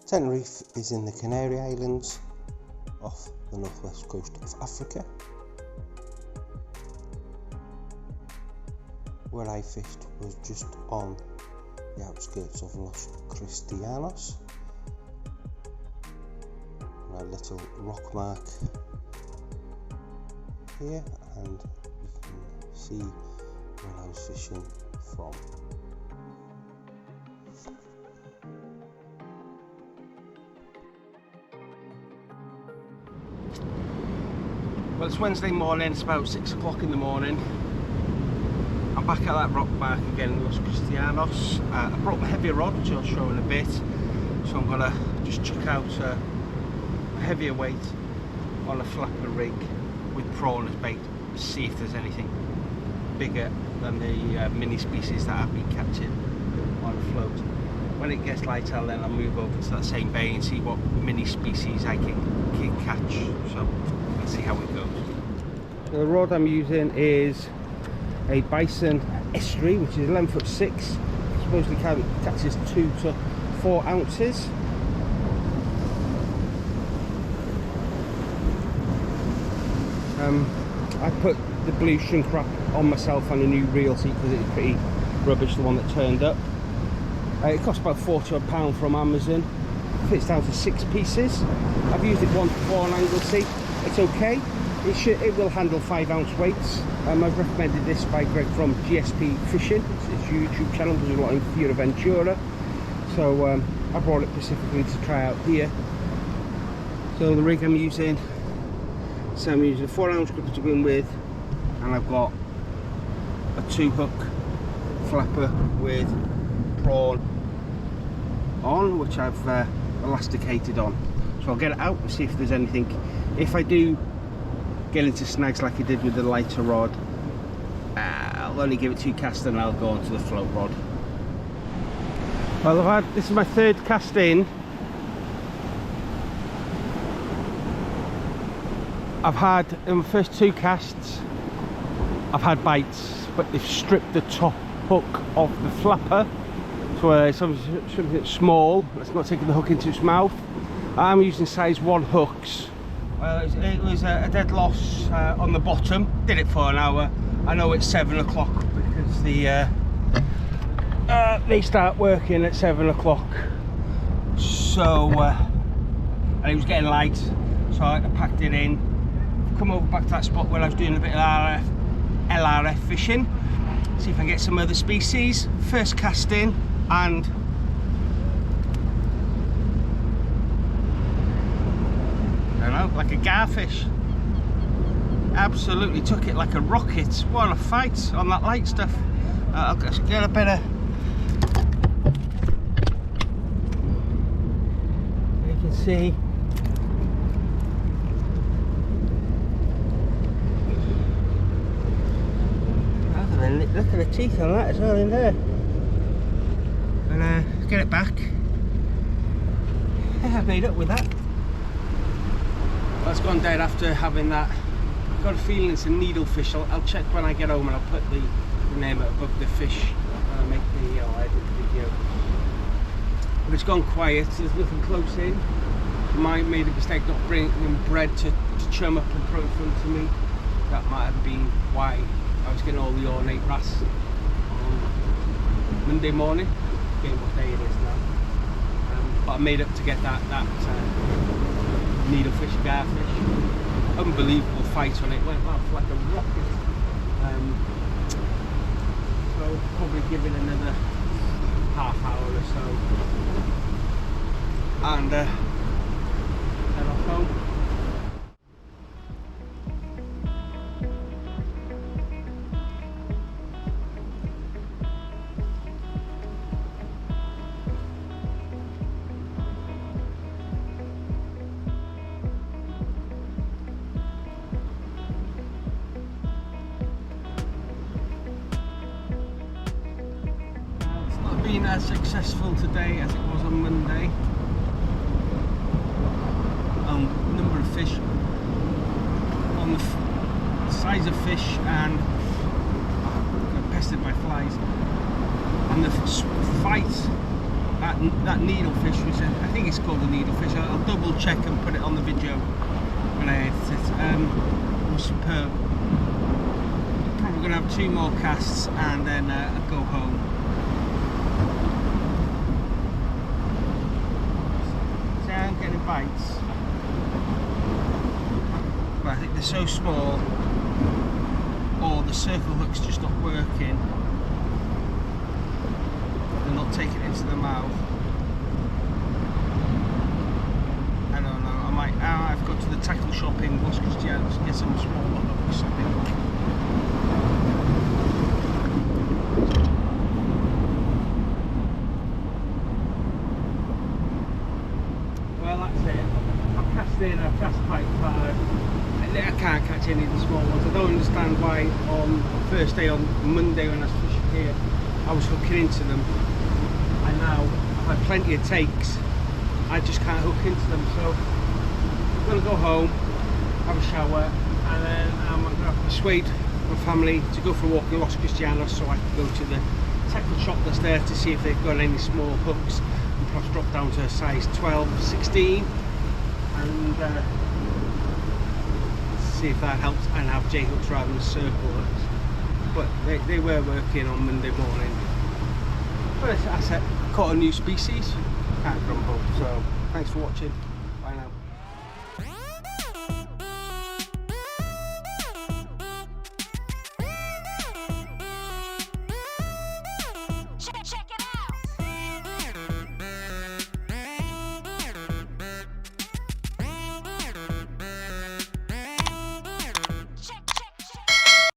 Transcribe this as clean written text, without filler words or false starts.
Tenerife is in the Canary Islands off the northwest coast of Africa. Where I fished was just on the outskirts of Los Cristianos, and a little rock mark here, and you can see where I was fishing from. Well, it's Wednesday morning, it's about 6 o'clock in the morning. I'm back at that rock mark again in Los Cristianos. I brought my heavier rod, which I'll show in a bit, so I'm going to just chuck out a heavier weight on a flapper rig with prawn as bait, see if there's anything bigger than the mini species that I've been catching on a float. When it gets lighter, then I'll move over to that same bay and see what mini species I can catch. So let's see how it goes. The rod I'm using is a bison estuary, which is 11'6". Supposedly catches 2 to 4 ounces. I put the blue shrink wrap on myself on a new reel seat because it was pretty rubbish, the one that turned up. It cost about £40 from Amazon. Fits down to 6 pieces. I've used it once before on Anglesey. It's okay. It will handle 5-ounce weights. I've recommended this by Greg from GSP Fishing. It's his YouTube channel, does a lot in Fuerteventura. So I brought it specifically to try out here. So the rig I'm using, a 4-ounce gripper to begin with, and I've got a 2-hook flapper with prawn on, which I've elasticated on. So I'll get it out and see if there's anything. If I do get into snags like I did with the lighter rod, I'll only give it 2 casts and I'll go onto the float rod. Well, this is my 3rd cast in. I've had, in the first 2 casts, I've had bites, but they've stripped the top hook off the flapper. So it's something small, it's not taking the hook into its mouth. I'm using size 1 hooks. Well, it was a dead loss on the bottom. Did it for an hour. I know it's 7 o'clock because they start working at 7 o'clock. So, and it was getting light, so I packed it in. Come over back to that spot where I was doing a bit of LRF fishing. See if I can get some other species. First cast in, and like a garfish. Absolutely took it like a rocket. What a fight on that light stuff. I'll just get a better. You can see. Look at the teeth on that as well in there. And get it back. I made up with that. That's gone dead after having that. I've got a feeling it's a needlefish. I'll check when I get home and I'll put the name above the fish when I make the edit video. But it's gone quiet, there's nothing close in. I made a mistake not bringing bread to chum up and throw in front of me. That might have been why I was getting all the ornate wrasse on Monday morning. Forget what day it is now. But I made up to get that needlefish, garfish. Unbelievable fight on it, went off like a rocket. So probably give it another half hour or so, and head off home. Been as successful today as it was on Monday. Number of fish, on the size of fish, and got pestered by flies. And the fight that needlefish was I think it's called a needlefish. I'll double check and put it on the video when I edit it. Was superb. Probably going to have 2 more casts and then I'll go home. See, I'm getting bites, but I think they're so small, or the circle hook's just not working. They're not taking it into the mouth. I don't know. I've got to the tackle shop in Cristianos to get some smaller hooks, I think. Well, that's it. I've cast in, I've cast quite far. I can't catch any of the small ones. I don't understand why on the first day, on Monday when I was fishing here, I was hooking into them, and now I've had plenty of takes. I just can't hook into them, so I'm going to go home, have a shower, and then I'm going to have to persuade my family to go for a walk in Los Cristianos so I can go to the tackle shop that's there to see if they've got any small hooks, and perhaps drop down to a size 12, 16, and see if that helps, and have J hooks rather than circle hooks. But they were working on Monday morning. But as I said, caught a new species, can't grumble. So thanks for watching.